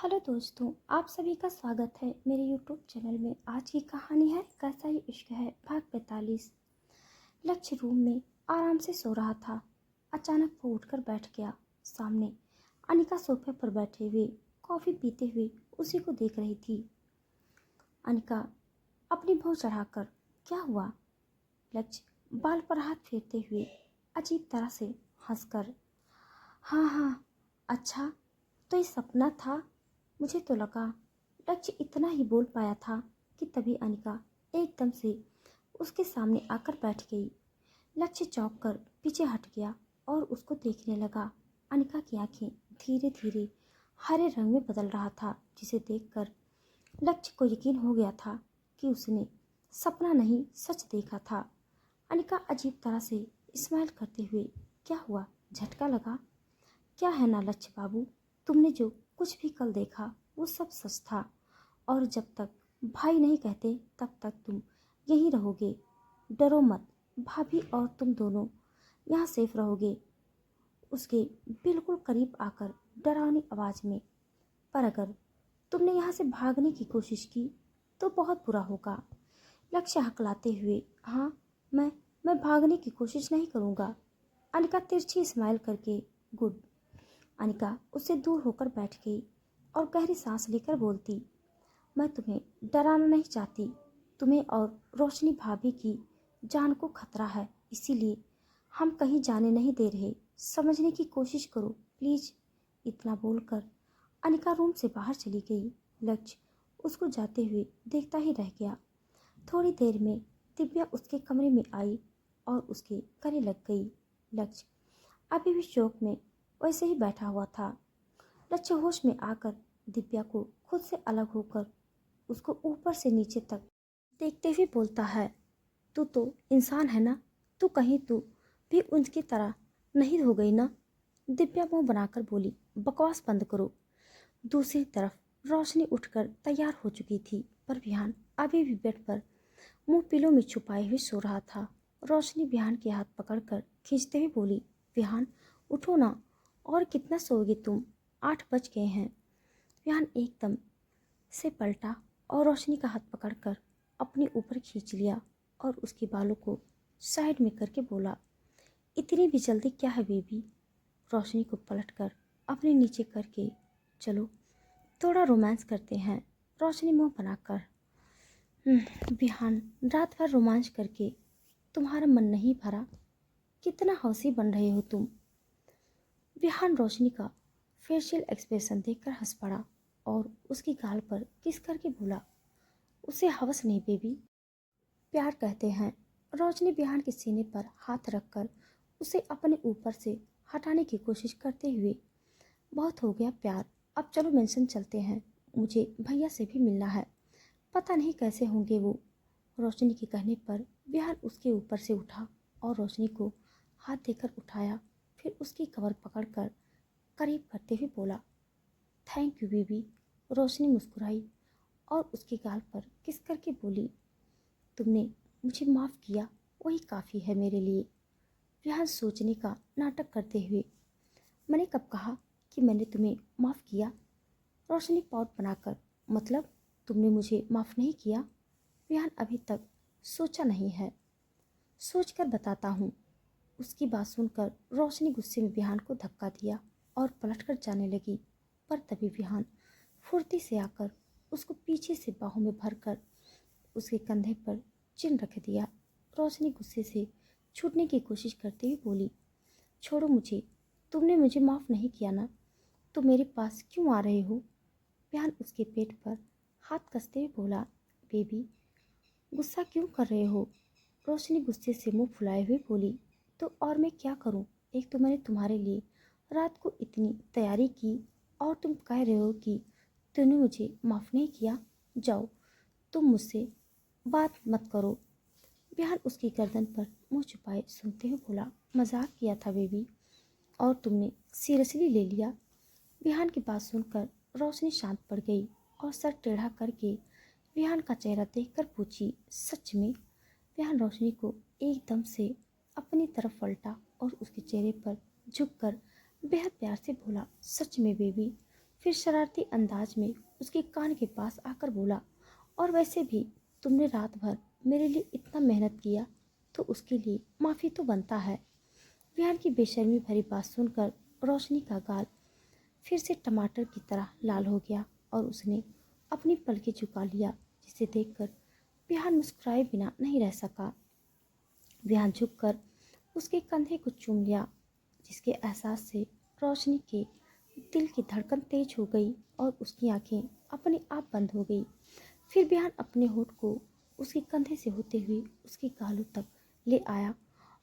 Hello दोस्तों, आप सभी का स्वागत है मेरे यूट्यूब चैनल में। आज की कहानी है कैसा ये इश्क है, भाग 45। लक्ष्य रूम में आराम से सो रहा था। अचानक वो उठकर बैठ गया। सामने अनिका सोफे पर बैठे हुए कॉफ़ी पीते हुए उसी को देख रही थी। अनिका अपनी भौं चढ़ाकर, क्या हुआ? लक्ष्य बाल पर हाथ फेरते हुए अजीब तरह से हंसकर, हाँ हाँ, अच्छा, तो ये सपना था। मुझे तो लगा। लक्ष्य इतना ही बोल पाया था कि तभी अनिका एकदम से उसके सामने आकर बैठ गई। लक्ष्य चौंक कर पीछे हट गया और उसको देखने लगा। अनिका की आंखें धीरे धीरे हरे रंग में बदल रहा था, जिसे देखकर लक्ष्य को यकीन हो गया था कि उसने सपना नहीं सच देखा था। अनिका अजीब तरह से स्माइल करते हुए, क्या हुआ, झटका लगा? क्या है ना लक्ष्य बाबू, तुमने जो कुछ भी कल देखा वो सब सच था, और जब तक भाई नहीं कहते तब तक तुम यहीं रहोगे। डरो मत, भाभी और तुम दोनों यहाँ सेफ रहोगे। उसके बिल्कुल करीब आकर डरावनी आवाज़ में, पर अगर तुमने यहाँ से भागने की कोशिश की तो बहुत बुरा होगा। लक्ष्य हकलाते हुए, हाँ, मैं भागने की कोशिश नहीं करूँगा। अनिका तिरछी स्माइल करके, गुड। अनिका उससे दूर होकर बैठ गई और गहरी सांस लेकर बोलती, मैं तुम्हें डराना नहीं चाहती। तुम्हें और रोशनी भाभी की जान को खतरा है, इसीलिए हम कहीं जाने नहीं दे रहे। समझने की कोशिश करो प्लीज। इतना बोलकर अनिका रूम से बाहर चली गई। लक्ष्य उसको जाते हुए देखता ही रह गया। थोड़ी देर में दिव्या उसके कमरे में आई और उसके गले लग गई। लक्ष्य अभी भी शौक में वैसे ही बैठा हुआ था। लक्ष्य होश में आकर दिव्या को खुद से अलग होकर उसको ऊपर से नीचे तक देखते हुए बोलता है, तू तो इंसान है ना, तू कहीं तू भी उनकी तरह नहीं हो गई ना? दिव्या मुंह बनाकर बोली, बकवास बंद करो। दूसरी तरफ रोशनी उठकर तैयार हो चुकी थी, पर विहान अभी भी बेड पर मुंह पिलो में छुपाए हुए सो रहा था। रोशनी विहान के हाथ पकड़कर खींचते हुए बोली, विहान उठो ना, और कितना सोओगे तुम? 8 बज गए हैं। विहान एकदम से पलटा और रोशनी का हाथ पकड़कर अपने ऊपर खींच लिया और उसके बालों को साइड में करके बोला, इतनी भी जल्दी क्या है बेबी? रोशनी को पलटकर अपने नीचे करके, चलो थोड़ा रोमांस करते हैं। रोशनी मुंह बनाकर, विहान, रात भर रोमांस करके तुम्हारा मन नहीं भरा? कितना हौसी बन रहे हो तुम। विहान रोशनी का फेशियल एक्सप्रेशन देखकर हंस पड़ा और उसकी गाल पर किस करके बोला, उसे हवस नहीं बेबी, प्यार कहते हैं। रोशनी विहान के सीने पर हाथ रखकर उसे अपने ऊपर से हटाने की कोशिश करते हुए, बहुत हो गया प्यार, अब चलो मेंशन चलते हैं, मुझे भैया से भी मिलना है, पता नहीं कैसे होंगे वो। रोशनी के कहने पर विहान उसके ऊपर से उठा और रोशनी को हाथ देकर उठाया, फिर उसकी कमर पकड़कर करीब करते हुए बोला, थैंक यू बेबी। रोशनी मुस्कुराई और उसके गाल पर किस करके बोली, तुमने मुझे माफ़ किया, वही काफ़ी है मेरे लिए। विहान सोचने का नाटक करते हुए, मैंने कब कहा कि मैंने तुम्हें माफ़ किया? रोशनी पॉट बनाकर, मतलब तुमने मुझे माफ़ नहीं किया? विहान अभी तक सोचा नहीं है, सोच कर बताता हूँ। उसकी बात सुनकर रोशनी गुस्से में विहान को धक्का दिया और पलटकर जाने लगी, पर तभी विहान फुर्ती से आकर उसको पीछे से बाहों में भरकर उसके कंधे पर चिन रख दिया। रोशनी गुस्से से छूटने की कोशिश करते हुए बोली, छोड़ो मुझे, तुमने मुझे माफ़ नहीं किया ना, तो मेरे पास क्यों आ रहे हो? विहान उसके पेट पर हाथ कसते हुए बोला, बेबी गुस्सा क्यों कर रहे हो? रोशनी गुस्से से मुंह फुलाए हुए बोली, तो और मैं क्या करूं? एक तो मैंने तुम्हारे लिए रात को इतनी तैयारी की और तुम कह रहे हो कि तूने मुझे माफ़ नहीं किया। जाओ, तुम मुझसे बात मत करो। विहान उसकी गर्दन पर मुंह छुपाए सुनते हुए बोला, मजाक किया था बेबी, और तुमने सीरियसली ले लिया। विहान की बात सुनकर रोशनी शांत पड़ गई और सर टेढ़ा करके विहान का चेहरा देखकर पूछी, सच में? विहान रोशनी को एकदम से अपनी तरफ पलटा और उसके चेहरे पर झुककर बेहद प्यार से बोला, सच में बेबी। फिर शरारती अंदाज में उसके कान के पास आकर बोला, और वैसे भी तुमने रात भर मेरे लिए इतना मेहनत किया तो उसके लिए माफ़ी तो बनता है। विहान की बेशर्मी भरी बात सुनकर रोशनी का गाल फिर से टमाटर की तरह लाल हो गया और उसने अपनी पलकें झुका लिया, जिसे देखकर विहान मुस्कुराए बिना नहीं रह सका। विहान झुककर उसके कंधे को चूम लिया, जिसके एहसास से रोशनी के दिल की धड़कन तेज हो गई और उसकी आंखें अपने आप बंद हो गई। फिर विहान अपने होठ को उसके कंधे से होते हुए उसके गालों तक ले आया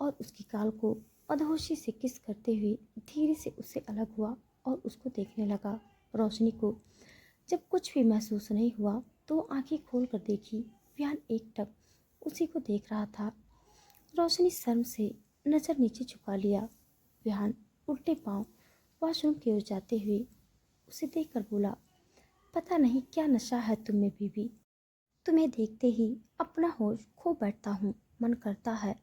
और उसकी गाल को मदहोशी से किस करते हुए धीरे से उससे अलग हुआ और उसको देखने लगा। रोशनी को जब कुछ भी महसूस नहीं हुआ तो आंखें खोल कर देखी। विहान एकटक उसी को देख रहा था। रोशनी शर्म से नजर नीचे झुका लिया। विहान उल्टे पांव वॉशरूम की ओर जाते हुए उसे देखकर बोला, पता नहीं क्या नशा है तुम में बीबी, तुम्हें देखते ही अपना होश खो बैठता हूँ। मन करता है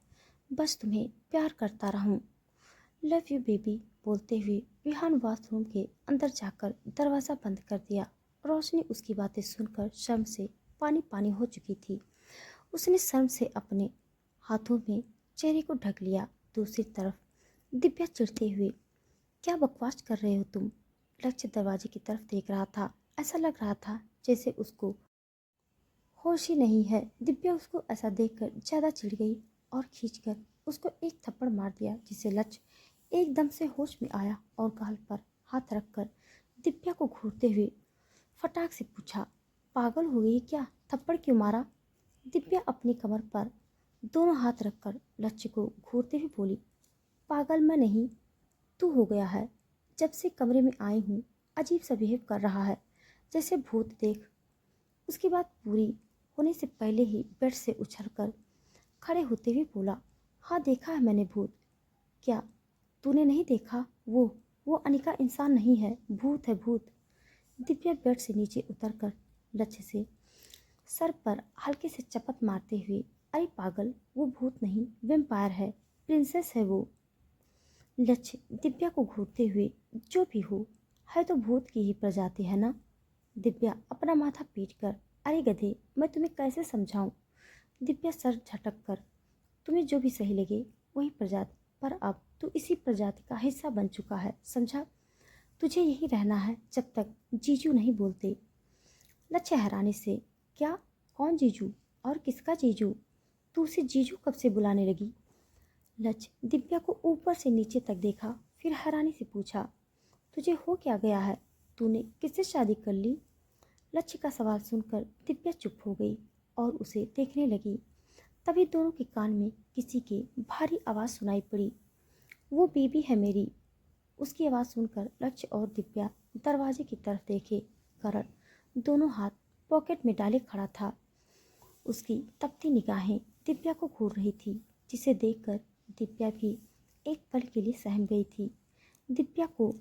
बस तुम्हें प्यार करता रहूं। लव यू बेबी बोलते हुए विहान वॉशरूम के अंदर जाकर दरवाज़ा बंद कर दिया। रोशनी उसकी बातें सुनकर शर्म से पानी पानी हो चुकी थी। उसने शर्म से अपने हाथों में चेहरे को ढक लिया। दूसरी तरफ दिव्या चिढ़ते हुए, क्या बकवास कर रहे हो तुम? लक्ष्य दरवाजे की तरफ देख रहा था। ऐसा लग रहा था जैसे उसको होश ही नहीं है। दिव्या उसको ऐसा देखकर ज़्यादा चिढ़ गई और खींचकर उसको एक थप्पड़ मार दिया, जिससे लक्ष्य एकदम से होश में आया और गाल पर हाथ रखकर दिव्या को घूरते हुए फटाक से पूछा, पागल हो गई क्या? थप्पड़ क्यों मारा? दिव्या अपनी कमर पर दोनों हाथ रखकर लक्ष्य को घूरते हुए बोली, पागल मैं नहीं, तू हो गया है। जब से कमरे में आई हूँ अजीब सा बिहेव कर रहा है, जैसे भूत देख। उसकी बात पूरी होने से पहले ही बेड से उछलकर खड़े होते हुए बोला, हाँ देखा है मैंने भूत। क्या तूने नहीं देखा? वो अनिका इंसान नहीं है, भूत है भूत। दिव्या बेड से नीचे उतरकर लक्ष्य से सर पर हल्के से चपत मारते हुए, अरे पागल, वो भूत नहीं वेम्पायर है, प्रिंसेस है वो। लक्ष्य दिव्या को घूरते हुए, जो भी हो, है तो भूत की ही प्रजाति है ना। दिव्या अपना माथा पीट कर, अरे गधे, मैं तुम्हें कैसे समझाऊं? दिव्या सर झटक कर, तुम्हें जो भी सही लगे वही प्रजाति, पर अब तू इसी प्रजाति का हिस्सा बन चुका है, समझा? तुझे यही रहना है जब तक जीजू नहीं बोलते। लक्ष्य हैरानी से, क्या? कौन जीजू? और किसका जीजू? तू उसे जीजू कब से बुलाने लगी? लक्ष्य दिव्या को ऊपर से नीचे तक देखा, फिर हैरानी से पूछा, तुझे हो क्या गया है? तूने किससे शादी कर ली? लक्ष्य का सवाल सुनकर दिव्या चुप हो गई और उसे देखने लगी। तभी दोनों के कान में किसी की भारी आवाज़ सुनाई पड़ी, वो बीबी है मेरी। उसकी आवाज़ सुनकर लक्ष्य और दिव्या दरवाजे की तरफ देखे। करण दोनों हाथ पॉकेट में डाले खड़ा था। उसकी तपती निगाहें दिव्या को घूर रही थी, जिसे देखकर दिव्या भी एक पल के लिए सहम गई थी। दिव्या को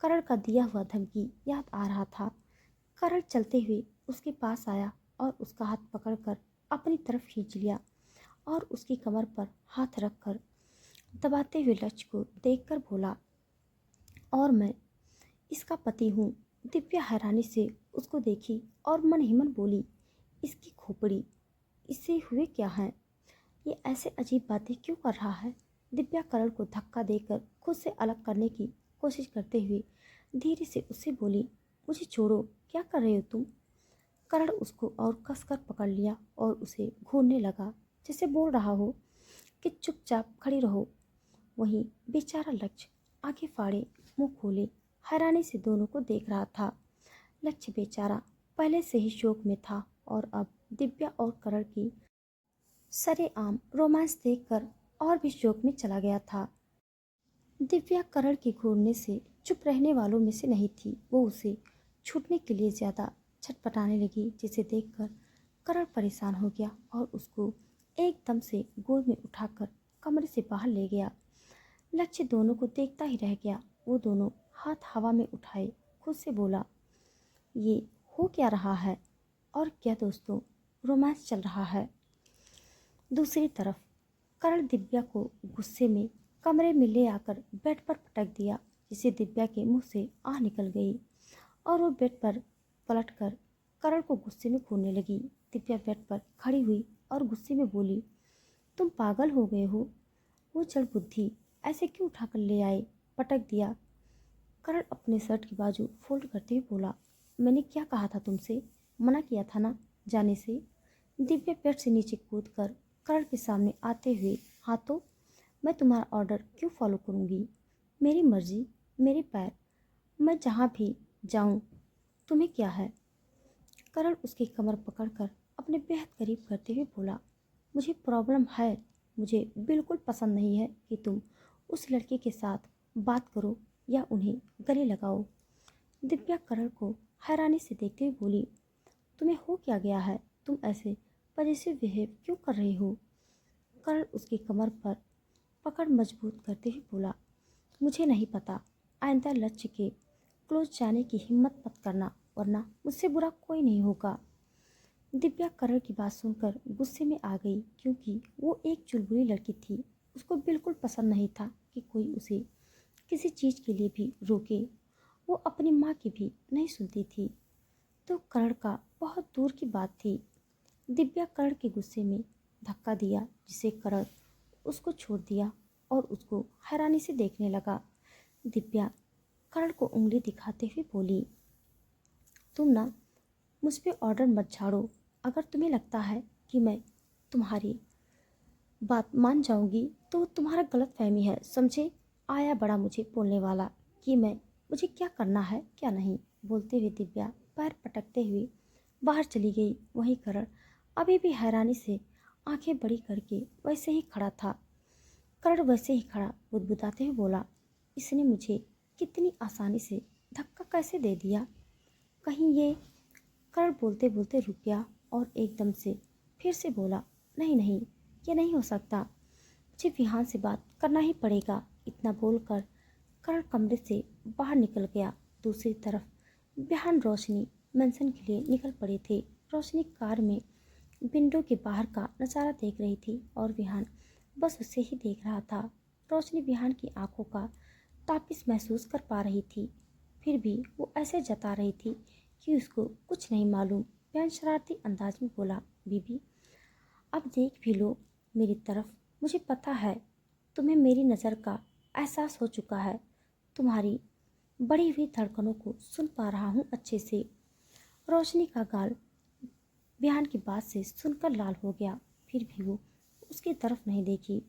करण का दिया हुआ धमकी याद आ रहा था। करण चलते हुए उसके पास आया और उसका हाथ पकड़कर अपनी तरफ खींच लिया और उसकी कमर पर हाथ रखकर दबाते हुए लक्ष्य को देखकर बोला, और मैं इसका पति हूँ। दिव्या हैरानी से उसको देखी और मन ही मन बोली, इसकी खोपड़ी, इससे हुए क्या है? ये ऐसे अजीब बातें क्यों कर रहा है? दिव्या करण को धक्का देकर खुद से अलग करने की कोशिश करते हुए धीरे से उससे बोली, मुझे छोड़ो, क्या कर रहे हो तुम? करण उसको और कसकर पकड़ लिया और उसे घूरने लगा, जैसे बोल रहा हो कि चुपचाप खड़ी रहो। वहीं बेचारा लक्ष्य आंखें फाड़े मुंह खोले हैरानी से दोनों को देख रहा था। लक्ष्य बेचारा पहले से ही शोक में था और अब दिव्या और करण की सरेआम रोमांस देखकर और भी शोक में चला गया था। दिव्या करण के घूरने से चुप रहने वालों में से नहीं थी। वो उसे छूटने के लिए ज़्यादा छटपटाने लगी, जिसे देखकर करण परेशान हो गया और उसको एकदम से गोद में उठाकर कमरे से बाहर ले गया। लक्ष्य दोनों को देखता ही रह गया। वो दोनों हाथ हवा में उठाए खुद से बोला, ये हो क्या रहा है? और क्या दोस्तों, रोमांस चल रहा है। दूसरी तरफ करण दिव्या को गुस्से में कमरे में ले आकर बेड पर पटक दिया, जिसे दिव्या के मुंह से आह निकल गई और वो बेड पर पलटकर करण को गुस्से में घूरने लगी। दिव्या बेड पर खड़ी हुई और गुस्से में बोली, तुम पागल हो गए हो? वो जड़ बुद्धि ऐसे क्यों उठाकर ले आए? पटक दिया। करण अपने शर्ट की बाजू फोल्ड करते हुए बोला, मैंने क्या कहा था तुमसे? मना किया था ना जाने से। दिव्या पेट से नीचे कूदकर करण के सामने आते हुए, हाँ तो मैं तुम्हारा ऑर्डर क्यों फॉलो करूँगी? मेरी मर्जी, मेरे पैर, मैं जहाँ भी जाऊँ, तुम्हें क्या है? करण उसकी कमर पकड़कर अपने बेहद करीब करते हुए बोला, मुझे प्रॉब्लम है। मुझे बिल्कुल पसंद नहीं है कि तुम उस लड़के के साथ बात करो या उन्हें गले लगाओ। दिव्या करण को हैरानी से देखते हुए बोली, तुम्हें हो क्या गया है? तुम ऐसे पजेसिव बिहेव क्यों कर रही हो? करण उसकी कमर पर पकड़ मजबूत करते हुए बोला, मुझे नहीं पता। आइंदा लक्ष्य के क्लोज जाने की हिम्मत मत करना, वरना मुझसे बुरा कोई नहीं होगा। दिव्या करण की बात सुनकर गुस्से में आ गई, क्योंकि वो एक चुलबुली लड़की थी। उसको बिल्कुल पसंद नहीं था कि कोई उसे किसी चीज़ के लिए भी रोके। वो अपनी माँ की भी नहीं सुनती थी, तो करण का बहुत दूर की बात थी। दिव्या करण के गुस्से में धक्का दिया, जिसे करण उसको छोड़ दिया और उसको हैरानी से देखने लगा। दिव्या करण को उंगली दिखाते हुए बोली, तुम ना मुझ पे ऑर्डर मत झाड़ो। अगर तुम्हें लगता है कि मैं तुम्हारी बात मान जाऊंगी तो तुम्हारा गलत फहमी है, समझे? आया बड़ा मुझे बोलने वाला कि मुझे क्या करना है क्या नहीं। बोलते हुए दिव्या पैर पटकते हुए बाहर चली गई। वहीं करण अभी भी हैरानी से आंखें बड़ी करके वैसे ही खड़ा था। करण वैसे ही खड़ा बुदबुदाते हुए बोला, इसने मुझे कितनी आसानी से धक्का कैसे दे दिया? कहीं ये। करण बोलते बोलते रुक गया और एकदम से फिर से बोला, नहीं नहीं, ये नहीं हो सकता। मुझे विहान से बात करना ही पड़ेगा। इतना बोलकर करण कमरे से बाहर निकल गया। दूसरी तरफ विहान रोशनी मेंशन के लिए निकल पड़े थे। रोशनी कार में विंडो के बाहर का नज़ारा देख रही थी और विहान बस उसे ही देख रहा था। रोशनी विहान की आंखों का तापिस महसूस कर पा रही थी, फिर भी वो ऐसे जता रही थी कि उसको कुछ नहीं मालूम। विहान शरारती अंदाज में बोला, बीबी अब देख भी लो मेरी तरफ। मुझे पता है तुम्हें मेरी नज़र का एहसास हो चुका है। तुम्हारी बढ़ी हुई धड़कनों को सुन पा रहा हूँ अच्छे से। रोशनी का गाल विहान की बात से सुनकर लाल हो गया, फिर भी वो उसकी तरफ नहीं देखी।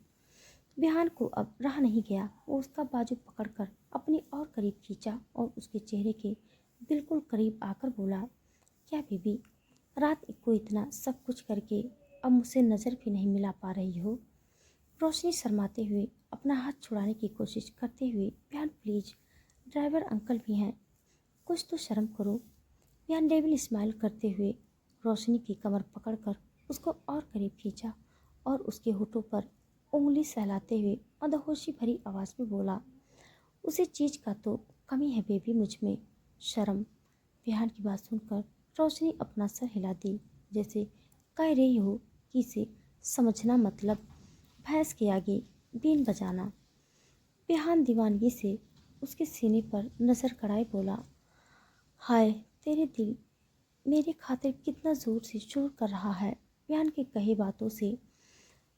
विहान को अब रहा नहीं गया। वो उसका बाजू पकड़कर अपनी और करीब खींचा और उसके चेहरे के बिल्कुल करीब आकर बोला, क्या बीबी, रात को इतना सब कुछ करके अब मुझसे नज़र भी नहीं मिला पा रही हो? रोशनी शर्माते हुए अपना हाथ छुड़ाने की कोशिश करते हुए, विहान प्लीज, ड्राइवर अंकल भी हैं, कुछ तो शर्म करो। विहान डेविल स्माइल करते हुए रोशनी की कमर पकड़कर उसको और करीब खींचा और उसके होठों पर उंगली सहलाते हुए मदहोशी भरी आवाज़ में बोला, उसी चीज़ का तो कमी है बेबी मुझ में, शर्म। विहान की बात सुनकर रोशनी अपना सर हिला दी, जैसे कह रही हो कि इसे समझना मतलब भैंस के आगे बीन बजाना। विहान दीवानगी से उसके सीने पर नज़र गड़ाए बोला, हाय तेरे दिल मेरी खातिर कितना ज़ोर से शोर कर रहा है। विहान की कही बातों से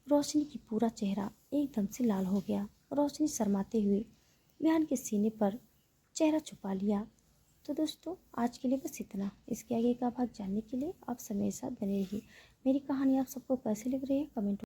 रोशनी की पूरा चेहरा एकदम से लाल हो गया। रोशनी शर्माते हुए विहान के सीने पर चेहरा छुपा लिया। तो दोस्तों आज के लिए बस इतना। इसके आगे का भाग जानने के लिए आप सब मेरे साथ बने रहिए। मेरी कहानी आप सबको कैसी लग रही है कमेंट